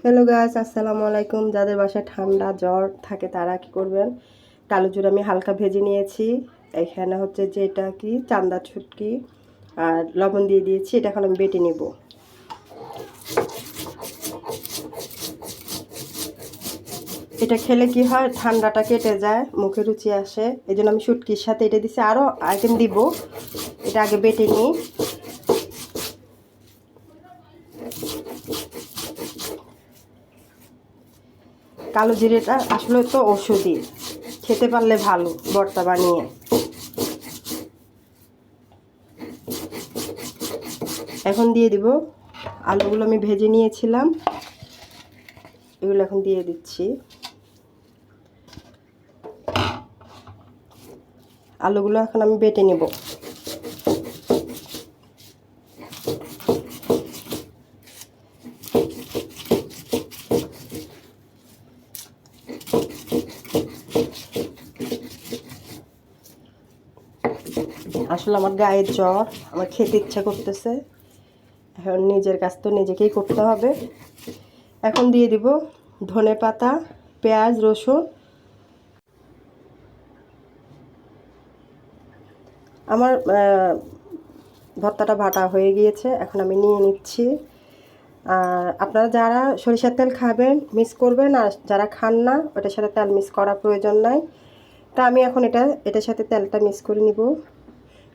Hello guys, আসসালামু আলাইকুম। যাদের বাসায় ঠান্ডা জ্বর থাকে তারা কি করবেন, কালো জিরা আমি হালকা ভেজে নিয়েছি। এখানে হচ্ছে যে এটা কি চান্দা ছুটকি আর লবণ দিয়ে দিয়েছি। এটা এখন আমি বেটে নেব। এটা খেলে কি হয়, ঠান্ডাটা কেটে যায়, মুখে রুচি আসে। এই জন্য আমি শুটকির সাথে এটা দিছি, আরও আইটেম দিব। এটা আগে বেটে নিই। কালো জিরেটা আসলে তো ওষুধই, খেতে পারলে ভালো ভর্তা বানিয়ে। এখন দিয়ে দিব আলুগুলো, আমি ভেজে নিয়েছিলাম, এগুলো এখন দিয়ে দিচ্ছি। আলুগুলো এখন আমি বেটে নেব। আসলে আমার গায়ের জ্বর, আমার খেতে ইচ্ছা করতেছে। এখন নিজের কাজ তো নিজেকেই করতে হবে। এখন দিয়ে দিব ধনে পাতা, পেঁয়াজ, রসুন। আমার ভর্তাটা বাটা হয়ে গিয়েছে, এখন আমি নিয়ে নিচ্ছি। আর আপনারা যারা সরিষার তেল খাবেন মিক্স করবেন, আর যারা খান না ওটার সাথে তেল মিক্স করার প্রয়োজন নাই। তা আমি এখন এটার সাথে তেলটা মিক্স করে নিব,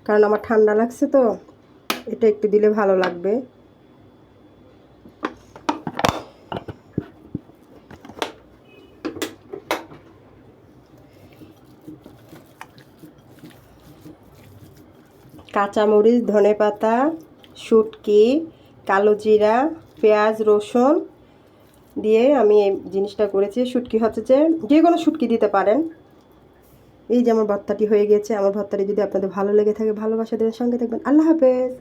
কারণ আমার ঠান্ডা লাগছে তো, এটা একটু দিলে ভালো লাগবে। কাঁচামরিচ, ধনেপাতা, শুটকি, কালো জিরা, পেঁয়াজ, রসুন দিয়ে আমি এই জিনিসটা করেছি। শুটকি হচ্ছে যে কোনো শুটকি দিতে পারেন। এই যে আমার ভর্তাটি হয়ে গেছে। আমার ভর্তাটি যদি আপনাদের ভালো লেগে থাকে, ভালোবাসা দেবেন, সঙ্গে থাকবেন। আল্লাহ হাফেজ।